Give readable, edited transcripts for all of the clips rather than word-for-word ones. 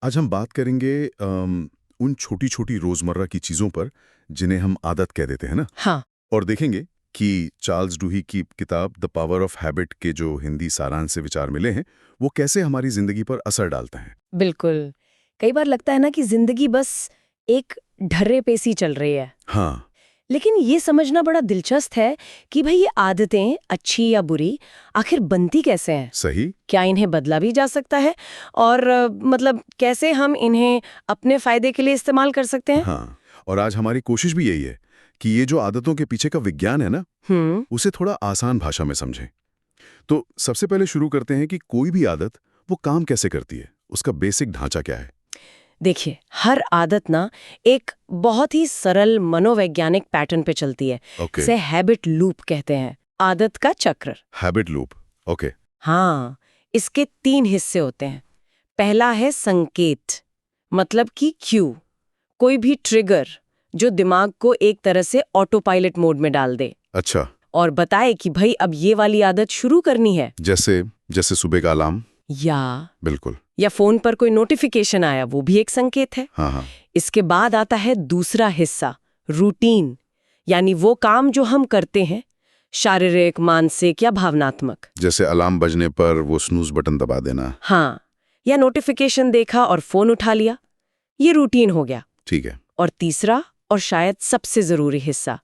आज हम बात करेंगे उन छोटी-छोटी रोज़मर्रा की चीज़ों पर, जिन्हें हम आदत कह देते हैं ना? हाँ, और देखेंगे कि चार्ल्स डूही की किताब द पावर ऑफ हैबिट के जो हिंदी सारांश से विचार मिले हैं, वो कैसे हमारी ज़िंदगी पर असर डालते हैं। बिल्कुल। कई बार लगता है ना कि जिंदगी बस एक ढर्रे पे सी चल रही है। हाँ, लेकिन ये समझना बड़ा दिलचस्प है कि भाई ये आदतें अच्छी या बुरी आखिर बनती कैसे हैं? सही? क्या इन्हें बदला भी जा सकता है? और मतलब कैसे हम इन्हें अपने फायदे के लिए इस्तेमाल कर सकते हैं? हाँ, और आज हमारी कोशिश भी यही है कि ये जो आदतों के पीछे का विज्ञान है ना, उसे थोड़ा आसान भाषा में समझें। तो सबसे पहले शुरू करते हैं कि कोई भी आदत, वो काम कैसे करती है? उसका बेसिक ढांचा क्या है? देखिए, हर आदत ना एक बहुत ही सरल मनोवैज्ञानिक पैटर्न पे चलती है। ओके, इसे हैबिट लूप कहते हैं। आदत का चक्र। हैबिट लूप, ओके, हाँ, इसके 3 हिस्से होते हैं। पहला है संकेत, मतलब कि क्यू, कोई भी ट्रिगर जो दिमाग को एक तरह से ऑटो पायलट मोड में डाल दे अच्छा, और बताए कि भाई अब ये वाली आदत शुरू करनी है। जैसे जैसे सुबह का अलार्म? या बिल्कुल, या फोन पर कोई नोटिफिकेशन आया, वो भी एक संकेत है। हाँ, हाँ, इसके बाद आता है दूसरा हिस्सा, रूटीन, यानी वो काम जो हम करते हैं, शारीरिक, मानसिक या भावनात्मक। जैसे अलार्म बजने पर वो स्नूज बटन दबा देना। हाँ, या नोटिफिकेशन देखा और फोन उठा लिया, ये रूटीन हो गया। ठीक है, और तीसरा और शायद सबसे जरूरी हिस्सा,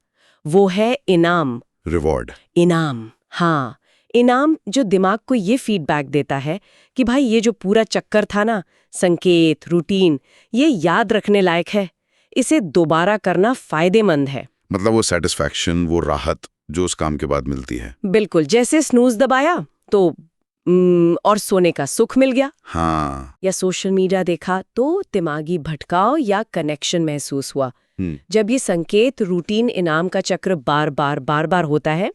वो है इनाम। रिवॉर्ड। इनाम, हाँ, इनाम जो दिमाग को ये फीडबैक देता है कि भाई ये जो पूरा चक्कर था ना, संकेत, रूटीन, ये याद रखने लायक है, इसे दोबारा करना फायदेमंद है। मतलब वो सेटिस्फैक्शन, वो राहत जो उस काम के बाद मिलती है। बिल्कुल, जैसे स्नूज दबाया तो और सोने का सुख मिल गया, हाँ, या सोशल मीडिया देखा तो दिमागी भटकाव या कनेक्शन महसूस हुआ। जब ये संकेत, रूटीन, इनाम का चक्र बार बार होता है,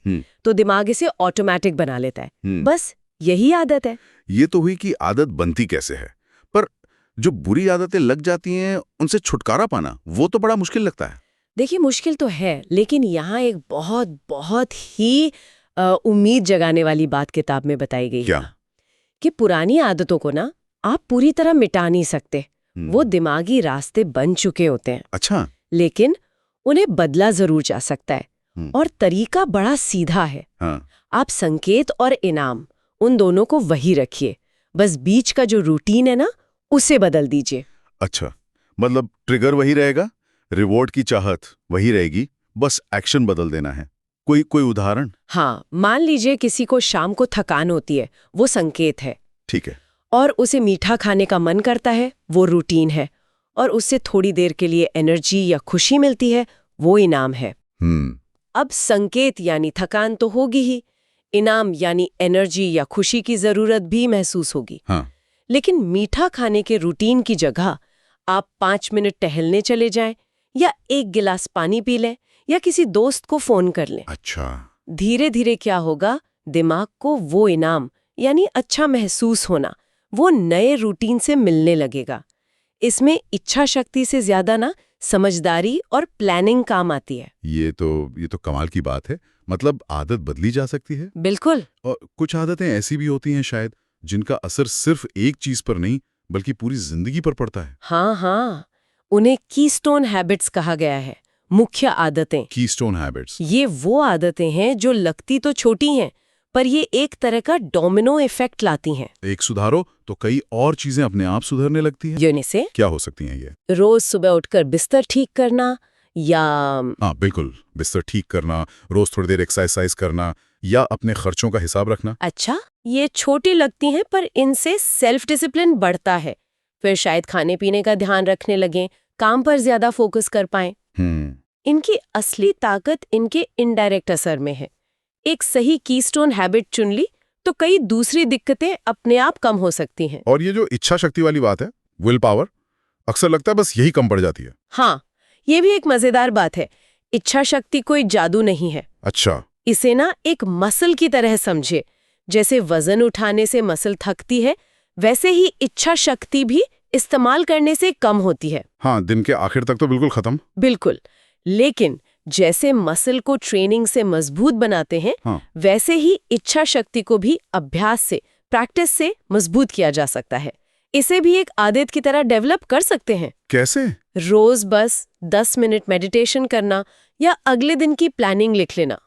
तो दिमाग इसे ऑटोमेटिक बना लेता है। बस यही आदत है। ये तो हुई कि आदत बनती कैसे है, पर जो बुरी आदतें लग जाती हैं, उनसे छुटकारा पाना, वो तो बड़ा मुश्किल लगता है। देखिए, मुश्किल तो है, लेकिन यहाँ एक बहुत बहुत ही उम्मीद जगाने वाली बात किताब में बताई गई क्या? है कि पुरानी आदतों को ना आप पूरी तरह मिटा नहीं सकते। वो दिमागी रास्ते बन चुके होते हैं, अच्छा, लेकिन उन्हें बदला जरूर जा सकता है। और तरीका बड़ा सीधा है। हाँ, आप संकेत और इनाम, उन दोनों को वही रखिए, बस बीच का जो रूटीन है ना, उसे बदल दीजिए। अच्छा, मतलब ट्रिगर वही रहेगा, रिवॉर्ड की चाहत वही रहेगी, बस एक्शन बदल देना है। कोई कोई उदाहरण? हाँ, मान लीजिए किसी को शाम को थकान होती है, वो संकेत है। ठीक है, और उसे मीठा खाने का मन करता है, वो रूटीन है। और उससे थोड़ी देर के लिए एनर्जी या खुशी मिलती है, वो इनाम है। अब संकेत यानी थकान तो होगी ही, इनाम यानी एनर्जी या खुशी की जरूरत भी महसूस होगी। हाँ, लेकिन मीठा खाने के रूटीन की जगह आप 5 मिनट टहलने चले जाएं, या 1 गिलास पानी पी लें, या किसी दोस्त को फोन कर लें। अच्छा, धीरे धीरे क्या होगा, दिमाग को वो इनाम यानी अच्छा महसूस होना, वो नए रूटीन से मिलने लगेगा। इसमें इच्छा शक्ति से ज्यादा ना समझदारी और प्लानिंग काम आती है। ये तो कमाल की बात है। मतलब आदत बदली जा सकती है। बिल्कुल। और कुछ आदतें ऐसी भी होती हैं शायद, जिनका असर सिर्फ एक चीज पर नहीं, बल्कि पूरी जिंदगी पर पड़ता है। हाँ हाँ, उन्हें कीस्टोन हैबिट्स कहा गया है, मुख्य आदतें। Keystone habits. ये वो आदतें हैं जो लगती तो छोटी हैं, पर ये एक तरह का डोमिनो इफेक्ट लाती हैं। एक सुधारो तो कई और चीजें अपने आप सुधरने लगती हैं। यूनि से क्या हो सकती हैं ये? रोज सुबह उठकर बिस्तर ठीक करना, या हाँ बिल्कुल, बिस्तर ठीक करना, रोज थोड़ी देर एक्सरसाइज करना, या अपने खर्चों का हिसाब रखना। अच्छा, ये छोटी लगती हैं, पर इनसे सेल्फ डिसिप्लिन बढ़ता है। फिर शायद खाने पीने का ध्यान रखने लगें, काम पर ज्यादा फोकस कर पाएं। इनकी असली ताकत इनके इनडायरेक्ट असर में है। एक सही कीस्टोन हैबिट चुन ली तो कई दूसरी दिक्कतें अपने आप कम हो सकती हैं। और ये जो इच्छा शक्ति वाली बात है, विल पावर, अक्सर लगता है बस यही कम पड़ जाती है। हाँ, ये भी एक मजेदार बात है। इच्छा शक्ति कोई जादू नहीं है। अच्छा, इसे ना एक मसल की तरह समझे। जैसे वजन उठाने से मसल थकती है, वैसे ही इच्छा शक्ति भी इस्तेमाल करने से कम होती है। हाँ, दिन के आखिर तक तो बिल्कुल खत्म। बिल्कुल, लेकिन जैसे मसल को ट्रेनिंग से मजबूत बनाते हैं, वैसे ही इच्छा शक्ति को भी अभ्यास से, प्रैक्टिस से मजबूत किया जा सकता है। इसे भी एक आदत की तरह डेवलप कर सकते हैं। कैसे? रोज बस 10 मिनट मेडिटेशन करना या अगले दिन की प्लानिंग लिख लेना।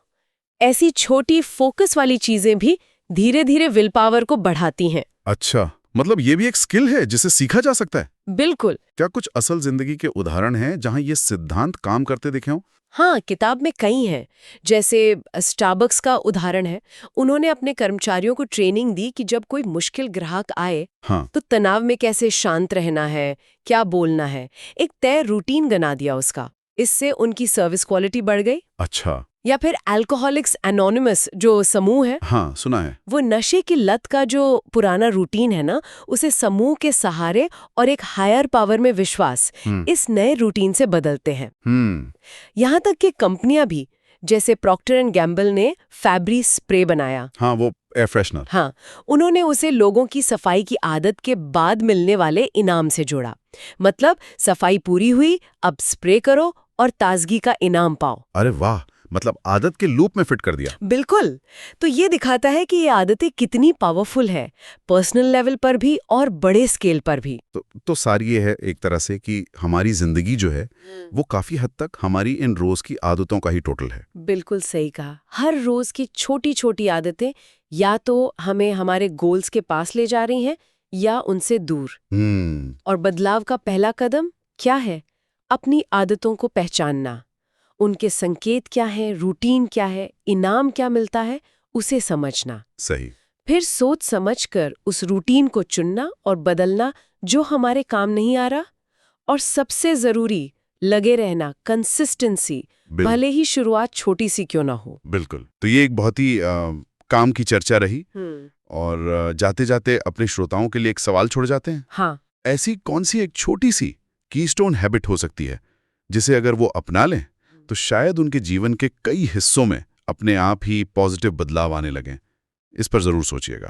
ऐसी छोटी फोकस वाली चीजें भी धीरे धीरे विल पावर को बढ़ाती हैं। अच्छा, मतलब ये भी एक स्किल है जिसे सीखा जा सकता है। बिल्कुल। क्या कुछ असल जिंदगी के उदाहरण हैं जहां ये सिद्धांत काम करते दिखे हों? हाँ, किताब में कई हैं। जैसे स्टारबक्स का उदाहरण है। उन्होंने अपने कर्मचारियों को ट्रेनिंग दी कि जब कोई मुश्किल ग्राहक आए हाँ। तो तनाव में कैसे शांत रहना है, क्या बोलना है। एक तय रूटीन बना दिया उसका। इससे उनकी सर्विस क्वालिटी बढ़ गई। अच्छा। या फिर अल्कोहलिक्स एनोनिमस जो समूह है, हाँ, सुना है। वो नशे की लत का जो पुराना रूटीन है ना, उसे समूह के सहारे और एक हायर पावर में विश्वास, इस नए रूटीन से बदलते हैं। यहाँ तक कि कंपनियां भी, जैसे प्रॉक्टर एंड गैम्बल ने फैब्री स्प्रे बनाया। हाँ, वो एयर फ्रेशनर। हाँ, उन्होंने उसे लोगों की सफाई की आदत के बाद मिलने वाले इनाम से जोड़ा। मतलब सफाई पूरी हुई, अब स्प्रे करो और ताजगी का इनाम पाओ। अरे वाह, मतलब आदत के लूप में फिट कर दिया। बिल्कुल। तो ये दिखाता है कि ये आदतें कितनी पावरफुल है, पर्सनल लेवल पर भी और बड़े स्केल पर भी। तो सार ये है एक तरह से कि हमारी जिंदगी जो है वो काफी हद तक हमारी इन रोज की आदतों का ही टोटल है। बिल्कुल सही कहा। हर रोज की छोटी छोटी आदतें या तो हमें हमारे गोल्स के पास ले जा रही हैं या उनसे दूर। और बदलाव का पहला कदम क्या है? अपनी आदतों को पहचानना, उनके संकेत क्या है, रूटीन क्या है, इनाम क्या मिलता है, उसे समझना। सही। फिर सोच समझकर उस रूटीन को चुनना और बदलना जो हमारे काम नहीं आ रहा। और सबसे जरूरी, लगे रहना, कंसिस्टेंसी, भले ही शुरुआत छोटी सी क्यों ना हो। बिल्कुल। तो ये एक बहुत ही काम की चर्चा रही। और जाते जाते अपने श्रोताओं के लिए एक सवाल छोड़ जाते हैं। हाँ। ऐसी कौन सी एक छोटी सी कीस्टोन हैबिट हो सकती है जिसे अगर वो अपना लें तो शायद उनके जीवन के कई हिस्सों में अपने आप ही पॉजिटिव बदलाव आने लगें? इस पर जरूर सोचिएगा।